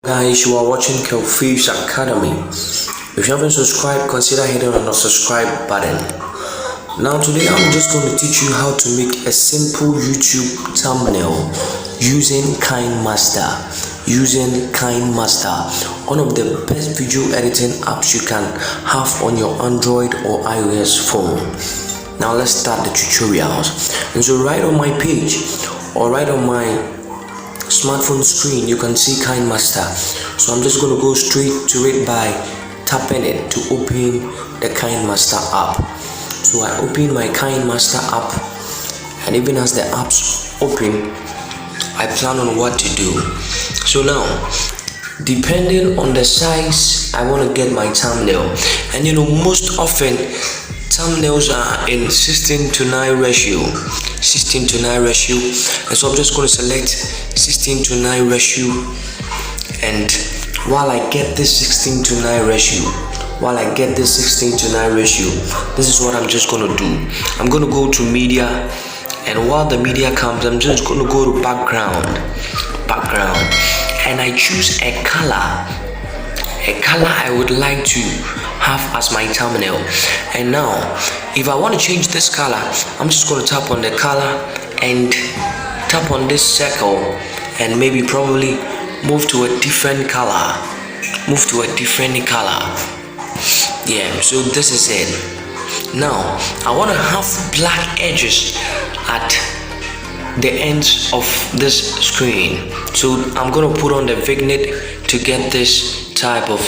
Guys, you are watching Kelfie's Academy. If you haven't subscribed, consider hitting on the subscribe button. Now today I'm just going to teach you how to make a simple YouTube thumbnail using Kinemaster. One of the best video editing apps you can have on your Android or iOS phone. Now let's start the tutorials. And so right on my page or right on my smartphone screen you can see Kinemaster. So I'm just going to go straight to it by tapping it to open the Kinemaster app. So I open my Kinemaster app, and even as the app's open, I plan on what to do. So now, depending on the size I want to get my thumbnail, and most often thumbnails are in 16:9 ratio, and so I'm just going to select 16:9 ratio. And while I get this 16:9 ratio, this is what I'm just going to do. I'm going to go to media, and while the media comes, I'm just going to go to background, and I choose a color I would like to have as my thumbnail. And now if I want to change this color, I'm just going to tap on the color and tap on this circle and probably move to a different color. Yeah, so this is it. Now I want to have black edges at the ends of this screen, so I'm going to put on the vignette to get this type of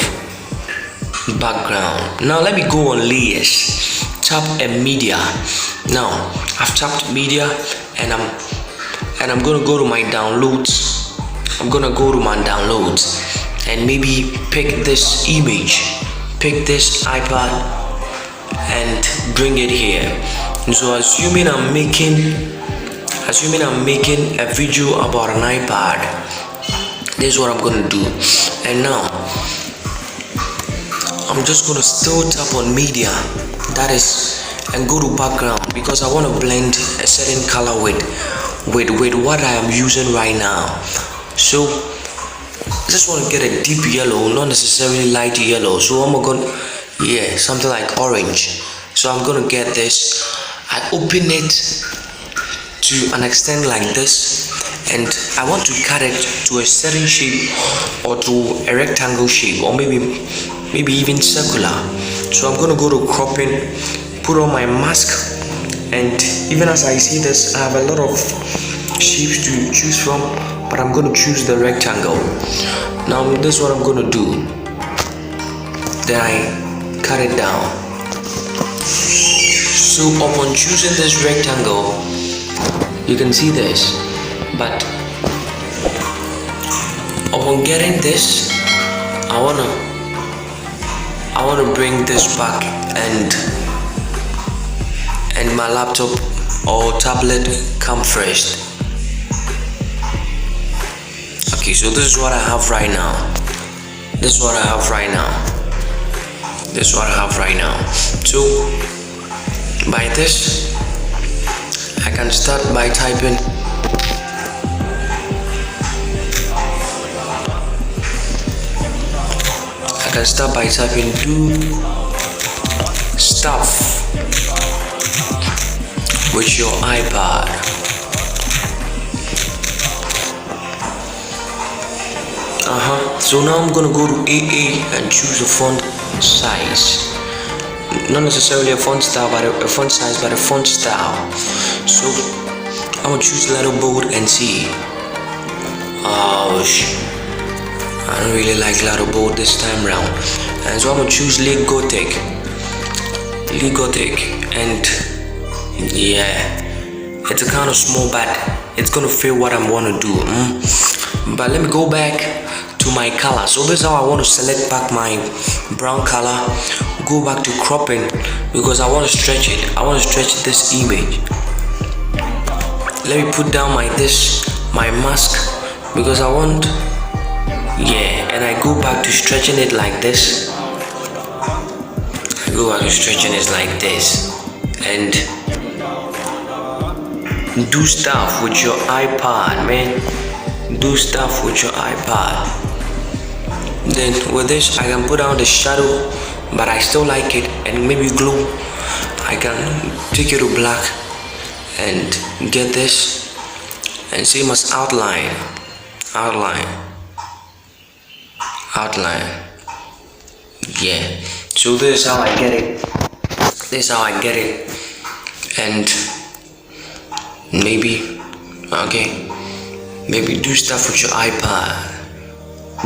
background. Now let me go on layers, tap a media. Now I've tapped media, and I'm gonna go to my downloads. And maybe pick this image, pick this iPad and bring it here. And so assuming I'm making a video about an iPad, this is what I'm gonna do. And now I'm just gonna still tap on media, and go to background, because I want to blend a certain color with what I am using right now. So I just want to get a deep yellow, not necessarily light yellow. So I'm gonna, something like orange. So I'm gonna get this. I open it to an extent like this, and I want to cut it to a certain shape, or to a rectangle shape, or maybe even circular. So I'm gonna go to cropping, put on my mask, and even as I see this, I have a lot of shapes to choose from, but I'm gonna choose the rectangle. Now this is what I'm gonna do. Then I cut it down. So upon choosing this rectangle, you can see this, but upon getting this, I wanna bring this back, and my laptop or tablet come first. Okay, so this is what I have right now. So by this, I can start by typing. Do stuff with your iPad. So now I'm gonna go to AA and choose a font size. Not necessarily a font style, but a font size, but a font style. So I'm gonna choose letter bold and see. I don't really like letter bold this time round, and so I'm gonna choose Lee Gothic, and it's a kind of small, but it's gonna fit what I want to do. But let me go back to my color. So this is how I want to select back my brown color. Go back to cropping, because I want to stretch it. I want to stretch this image. Let me put down my mask, because I want, and I go back to stretching it like this. And do stuff with your iPad, man. Then with this I can put down the shadow, but I still like it, and maybe glue. I can take it to black and get this and same as outline. Yeah, so this is how I get it. And maybe do stuff with your iPad,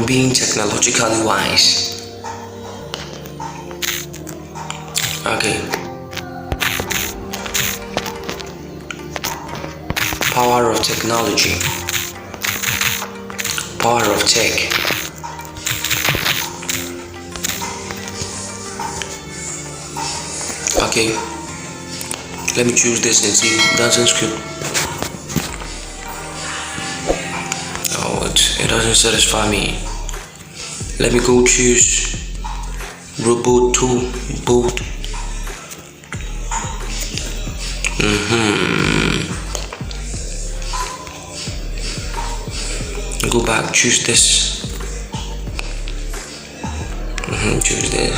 being technologically wise. Power of technology, power of tech. Let me choose this and see. Doesn't script. Oh, it doesn't satisfy me. Let me go choose robot 2 boot. Go back, choose this. Choose this.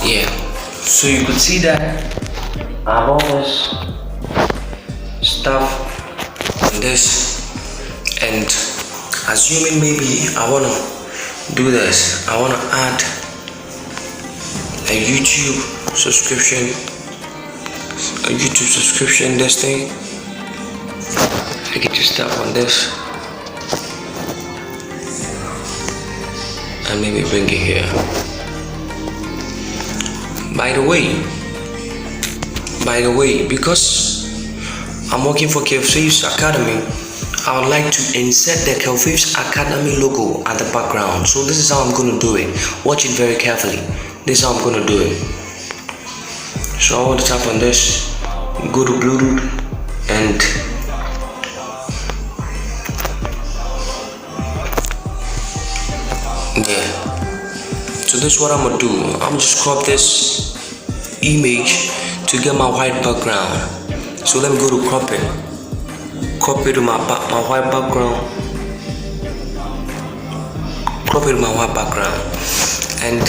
Yeah, so you could see that I have all this stuff on this, and assuming maybe I wanna do this, I wanna add a YouTube subscription, this thing. I can just tap on this and maybe bring it here. By the way, because I'm working for Kelface Academy, I would like to insert the Kelface Academy logo at the background. So this is how I'm going to do it. Watch it very carefully. This is how I'm going to do it. So I want to tap on this, go to Bluetooth, and so this is what I'm gonna do. I'm just crop this image to get my white background. So let me go to crop it to my white background. And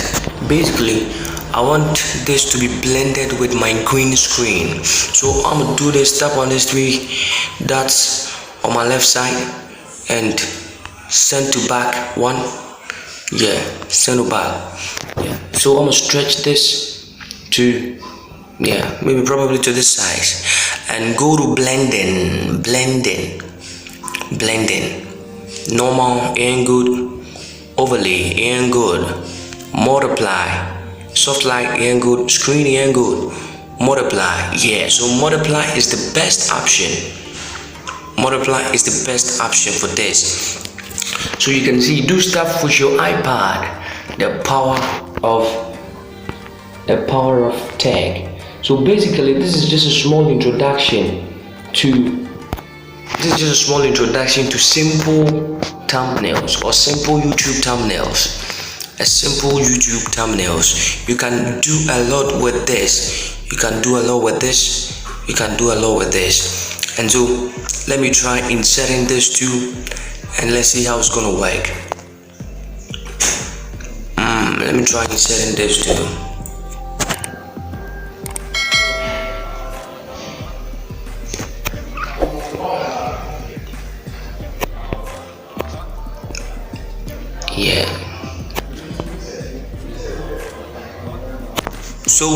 basically I want this to be blended with my green screen. So I'm gonna do this, tap on these 3 dots on my left side and send to back 1. Send to back. So I'm gonna stretch this to maybe probably to this size, and go to blending. Normal ain't good, overlay ain't good, multiply, soft light ain't good, screen ain't good, multiply. So multiply is the best option. For this. So you can see, do stuff with your iPad. The power of tech. So basically this is just a small introduction to simple thumbnails or simple YouTube thumbnails. You can do a lot with this. And so let me try inserting this too, and let's see how it's gonna work. Let me try inserting this too. So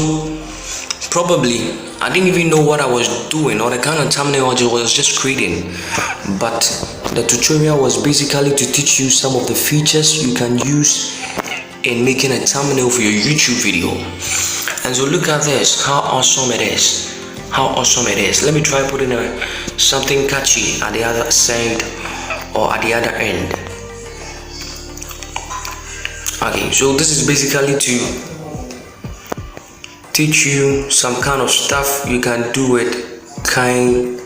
probably I didn't even know what I was doing or the kind of thumbnail I was just creating, but the tutorial was basically to teach you some of the features you can use in making a thumbnail for your YouTube video. And so look at this, how awesome it is. Let me try putting something catchy at the other side or at the other end. So this is basically to teach you some kind of stuff you can do with Kinemaster.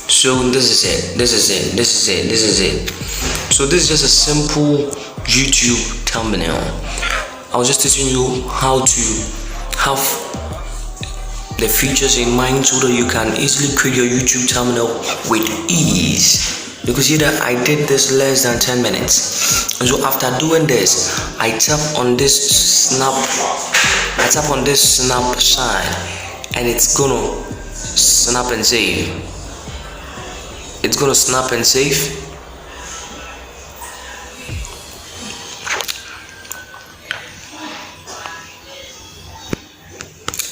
So this is it. So this is just a simple YouTube thumbnail. I was just teaching you how to have the features in mind so that you can easily create your YouTube thumbnail with ease. Because see that I did this less than 10 minutes. And so after doing this, I tap on this snap sign, and it's gonna snap and save. It's gonna snap and save.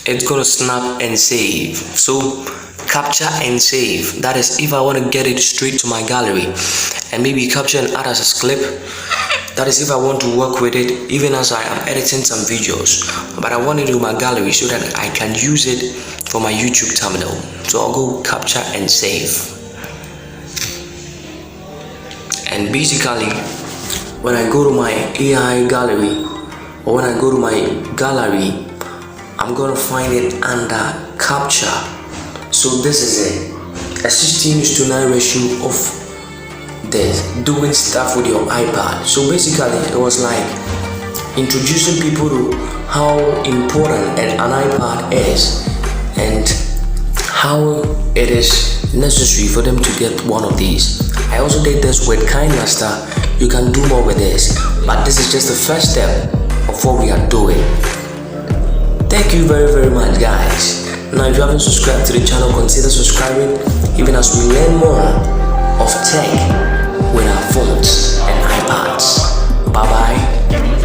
It's gonna snap and save. So capture and save. That is if I want to get it straight to my gallery, and maybe capture and add as a clip. That is if I want to work with it even as I am editing some videos, but I want it in my gallery so that I can use it for my YouTube thumbnail. So I'll go capture and save. And basically when I go to my AI gallery, or when I go to my gallery, I'm gonna find it under capture. So this is it, a 16:9 ratio of this, doing stuff with your iPad. So basically it was like introducing people to how important an iPad is and how it is necessary for them to get one of these. I also did this with Kinemaster. You can do more with this, but this is just the first step of what we are doing. Thank you very much, guys. Now if you haven't subscribed to the channel, consider subscribing, even as we learn more of tech with our phones and iPads. Bye bye.